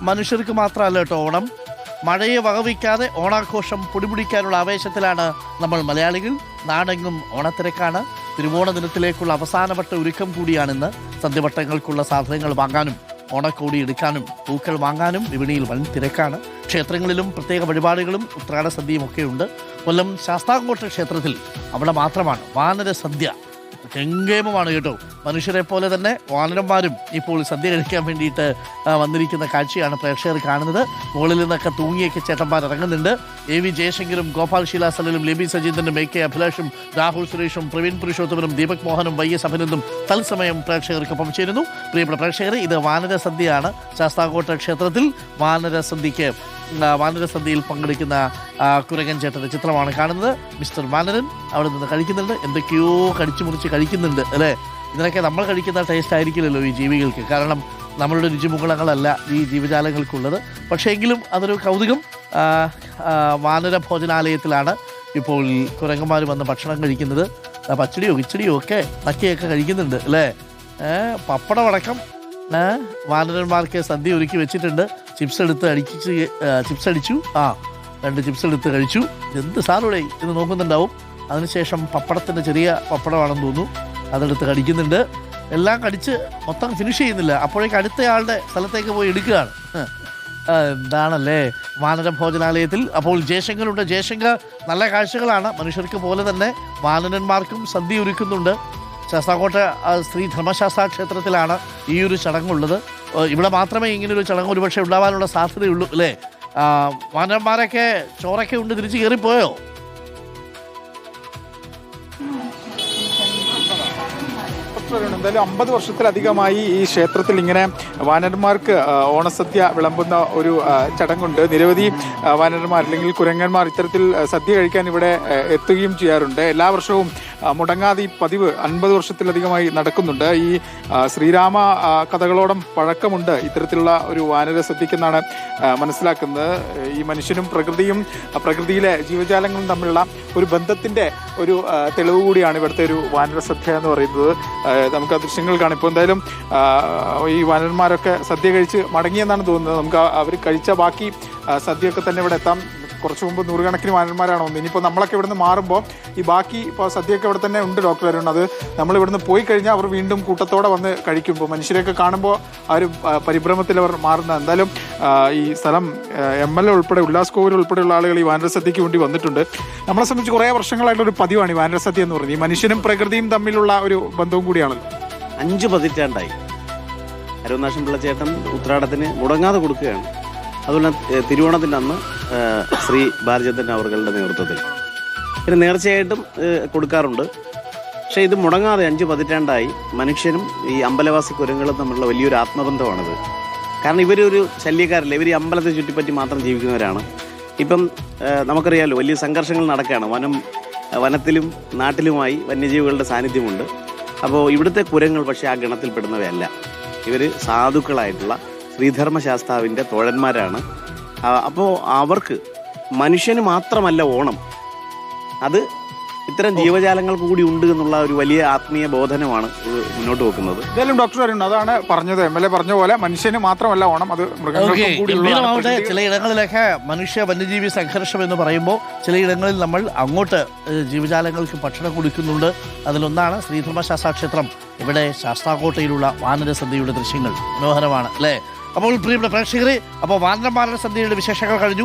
മനുഷ്യർക്ക് മാത്രമല്ല കേട്ടോ ഓണം. മഴയെ വകവയ്ക്കാതെ ഓണാഘോഷം പൊടിപിടിക്കാനുള്ള ആവേശത്തിലാണ് നമ്മൾ മലയാളികൾ. നാടെങ്ങും ഓണത്തിരക്കാണ്. തിരുവോണ ദിനത്തിലേക്കുള്ള അവസാനവട്ട ഒരുക്കം കൂടിയാണിന്ന്. സദ്യവട്ടങ്ങൾക്കുള്ള സാധനങ്ങൾ വാങ്ങാനും ഓണക്കോടി എടുക്കാനും പൂക്കൾ വാങ്ങാനും വിപണിയിൽ വൻ തിരക്കാണ്. ക്ഷേത്രങ്ങളിലും പ്രത്യേക വഴിപാടുകളും ഉത്രാട സദ്യയും ഒക്കെയുണ്ട്. കൊല്ലം ശാസ്താംകോട്ട ക്ഷേത്രത്തിൽ അവിടെ മാത്രമാണ് വാനര സദ്യ. ഗംഗേമമാണ് കേട്ടോ. മനുഷ്യരെ പോലെ തന്നെ വാനരന്മാരും ഇപ്പോൾ സദ്യ കഴിക്കാൻ വേണ്ടിയിട്ട് വന്നിരിക്കുന്ന കാഴ്ചയാണ് പ്രേക്ഷകർ കാണുന്നത്. മുകളിൽ നിന്നൊക്കെ തൂങ്ങിയൊക്കെ ചേട്ടന്മാർ ഇറങ്ങുന്നുണ്ട്. AV ജയശങ്കരും ഗോപാൽ ശീലാസലും ലെബി സജീന്ദ്രനും AK അഭിലാഷും രാഹുൽ സുരേഷും പ്രവീൺ പുരുഷോത്തമനും ദീപക് മോഹനും YS അഭിനന്ദും തത്സമയം പ്രേക്ഷകർക്കൊപ്പം ചേരുന്നു. പ്രിയപ്പെട്ട പ്രേക്ഷകരെ, ഇത് വാനര സദ്യയാണ്. ശാസ്താംകോട്ട ക്ഷേത്രത്തിൽ വാനരസദ്യയിൽ പങ്കെടുക്കുന്ന കുരങ്ങൻ ചേട്ടൻ്റെ ചിത്രമാണ് കാണുന്നത്. മിസ്റ്റർ വാനരൻ അവിടെ നിന്ന് കഴിക്കുന്നുണ്ട്. എന്തൊക്കെയോ കടിച്ചു മുറിച്ച് കഴിക്കുന്നുണ്ട് അല്ലേ. ഇതിനൊക്കെ നമ്മൾ കഴിക്കുന്ന ടേസ്റ്റ് ആയിരിക്കില്ലല്ലോ ഈ ജീവികൾക്ക്. കാരണം നമ്മളുടെ രുചിമുകളങ്ങളല്ല ഈ ജീവജാലങ്ങൾക്കുള്ളത്. പക്ഷേ എങ്കിലും അതൊരു കൗതുകം. വാനര ഭോജനാലയത്തിലാണ് ഇപ്പോൾ കുരങ്ങന്മാർ വന്ന് ഭക്ഷണം കഴിക്കുന്നത്. പച്ചടിയോ കിച്ചടിയോ ഒക്കെ നക്കിയൊക്കെ കഴിക്കുന്നുണ്ട് അല്ലേ. പപ്പടമടക്കം വാനരന്മാർക്ക് സദ്യ ഒരുക്കി വെച്ചിട്ടുണ്ട്. ചിപ്സ് അടിച്ചു. 2 ചിപ്സ് എടുത്ത് കഴിച്ചു. എന്ത് സാറൂടെ എന്ന് നോക്കുന്നുണ്ടാവും. അതിനുശേഷം പപ്പടത്തിൻ്റെ ചെറിയ പപ്പടമാണെന്ന് തോന്നുന്നു, അതെടുത്ത് കടിക്കുന്നുണ്ട്. എല്ലാം കടിച്ച് മൊത്തം ഫിനിഷ് ചെയ്യുന്നില്ല. അപ്പോഴേക്കും അടുത്തയാളുടെ സ്ഥലത്തേക്ക് പോയി എടുക്കുകയാണ്. എന്താണല്ലേ വാനര ഭോജനാലയത്തിൽ. അപ്പോൾ ജയശങ്കറുണ്ട്. ജയശങ്കർ, നല്ല കാഴ്ചകളാണ്. മനുഷ്യർക്ക് പോലെ തന്നെ വാനരന്മാർക്കും സദ്യ ഒരുക്കുന്നുണ്ട്. ശാസ്താംകോട്ട ശ്രീ ധർമ്മശാസ്ത്ര ക്ഷേത്രത്തിലാണ് ഈ ഒരു ചടങ്ങുള്ളത്. ഇവിടെ മാത്രമേ ഇങ്ങനൊരു ചടങ്ങ് ഒരുപക്ഷെ ഉണ്ടാവാനുള്ള സാധ്യതയുള്ളൂ അല്ലേ. വാനരന്മാരൊക്കെ ചോറൊക്കെ ഉണ്ട് തിരിച്ച് കയറിപ്പോയോ? എന്തായാലും 50 വർഷത്തിലധികമായി ഈ ക്ഷേത്രത്തിൽ ഇങ്ങനെ വാനരന്മാർക്ക് ഓണസദ്യ വിളമ്പുന്ന ഒരു ചടങ്ങുണ്ട്. നിരവധി വാനരന്മാർ അല്ലെങ്കിൽ കുരങ്ങന്മാർ ഇത്തരത്തിൽ സദ്യ കഴിക്കാൻ ഇവിടെ എത്തുകയും ചെയ്യാറുണ്ട്. എല്ലാ വർഷവും മുടങ്ങാതെ ഈ പതിവ് 50 വർഷത്തിലധികമായി നടക്കുന്നുണ്ട്. ഈ ശ്രീരാമ കഥകളോളം പഴക്കമുണ്ട് ഇത്തരത്തിലുള്ള ഒരു വാനര സദ്യക്കെന്നാണ് മനസ്സിലാക്കുന്നത്. ഈ മനുഷ്യനും പ്രകൃതിയും പ്രകൃതിയിലെ ജീവജാലങ്ങളും തമ്മിലുള്ള ഒരു ബന്ധത്തിന്റെ ഒരു തെളിവ് കൂടിയാണ് ഇവിടുത്തെ ഒരു വാനര സദ്യ എന്ന് പറയുന്നത്. നമുക്ക് ആ ദൃശ്യങ്ങൾ കാണാം. ഇപ്പോൾ എന്തായാലും ഈ വാനരന്മാരൊക്കെ സദ്യ കഴിച്ച് മടങ്ങിയെന്നാണ് തോന്നുന്നത്. നമുക്ക് അവർ കഴിച്ച ബാക്കി സദ്യയൊക്കെ തന്നെ ഇവിടെ എത്താം. കുറച്ച് മുമ്പ് 100 കണക്കിന് വാനരന്മാരാണ് വന്നത്. ഇനിയിപ്പോൾ നമ്മളൊക്കെ ഇവിടുന്ന് മാറുമ്പോൾ ഈ ബാക്കി ഇപ്പോൾ സദ്യയൊക്കെ ഇവിടെ തന്നെ ഉണ്ട് ഡോക്ടർ അരുൺ. അത് നമ്മൾ ഇവിടുന്ന് പോയി കഴിഞ്ഞാൽ അവർ വീണ്ടും കൂട്ടത്തോടെ വന്ന് കഴിക്കുമ്പോൾ മനുഷ്യരെയൊക്കെ കാണുമ്പോൾ ആ ഒരു പരിഭ്രമത്തിൽ അവർ മാറുന്ന. എന്തായാലും ഈ സ്ഥലം MLA ഉൾപ്പെടെ ഉല്ലാസ് കോവിൽ ഉൾപ്പെടെയുള്ള ആളുകൾ ഈ വാനര സദ്യയ്ക്ക് വേണ്ടി വന്നിട്ടുണ്ട്. നമ്മളെ സംബന്ധിച്ച് കുറേ വർഷങ്ങളായിട്ടുള്ള ഒരു പതിവാണ് ഈ വാനര സദ്യ എന്ന് പറയുന്നത്. ഈ മനുഷ്യനും പ്രകൃതിയും തമ്മിലുള്ള ഒരു ബന്ധവും കൂടിയാണല്ലോ. 5 പതിറ്റാണ്ടായി അരുണാശം പിള്ളച്ചേട്ടൻ ഉത്രാടത്തിന് മുടങ്ങാതെ കൊടുക്കുകയാണ്. അതുപോലെ തിരുവോണത്തിൻ്റെ അന്ന് ശ്രീ ബാലചന്ദ്രൻ അവരുടെ നേതൃത്വത്തിൽ പിന്നെ നേർച്ചയായിട്ടും കൊടുക്കാറുണ്ട്. പക്ഷേ ഇത് മുടങ്ങാതെ 5 പതിറ്റാണ്ടായി മനുഷ്യനും ഈ അമ്പലവാസി കുരങ്ങളും തമ്മിലുള്ള വലിയൊരു ആത്മബന്ധമാണിത്. കാരണം ഇവരൊരു ശല്യക്കാരല്ല. ഇവർ ഈ അമ്പലത്തെ ചുറ്റിപ്പറ്റി മാത്രം ജീവിക്കുന്നവരാണ്. ഇപ്പം നമുക്കറിയാമല്ലോ, വലിയ സംഘർഷങ്ങൾ നടക്കുകയാണ്. വനത്തിലും നാട്ടിലുമായി വന്യജീവികളുടെ സാന്നിധ്യമുണ്ട്. അപ്പോൾ ഇവിടുത്തെ കുരങ്ങൾ പക്ഷേ ആ ഗണത്തിൽപ്പെടുന്നവയല്ല. ഇവർ സാധുക്കളായിട്ടുള്ള ശ്രീധർമ്മശാസ്താവിൻ്റെ തോഴന്മാരാണ്. അപ്പോൾ അവർക്ക് മനുഷ്യന് മാത്രമല്ല ഓണം, അത് ഇത്തരം ജീവജാലങ്ങൾക്ക് കൂടി ഉണ്ട് എന്നുള്ള ഒരു വലിയ ആത്മീയ ബോധനമാണ് മുന്നോട്ട് വെക്കുന്നത്. എന്തായാലും ഡോക്ടർ അരുൺ അതാണ് പറഞ്ഞത്. MLA പറഞ്ഞ പോലെ മനുഷ്യന് മാത്രമല്ല ഓണം, അത് മൃഗങ്ങൾക്കും കൂടി. ചില ഇടങ്ങളിലൊക്കെ മനുഷ്യ വന്യജീവി സംഘർഷം എന്ന് പറയുമ്പോൾ ചിലയിടങ്ങളിൽ നമ്മൾ അങ്ങോട്ട് ജീവജാലങ്ങൾക്ക് ഭക്ഷണം കൊടുക്കുന്നുണ്ട്. അതിലൊന്നാണ് ശ്രീധർമ്മശാസ്താ ക്ഷേത്രം. ഇവിടെ ശാസ്താംകോട്ടയിലുള്ള വാനര സദ്യയുടെ ദൃശ്യങ്ങൾ മനോഹരമാണ് അല്ലേ. അപ്പോൾ പ്രിയപ്പെട്ട പ്രേക്ഷകരെ, അപ്പോൾ വാനരന്മാരുടെ സദ്യയുടെ വിശേഷങ്ങൾ കഴിഞ്ഞു.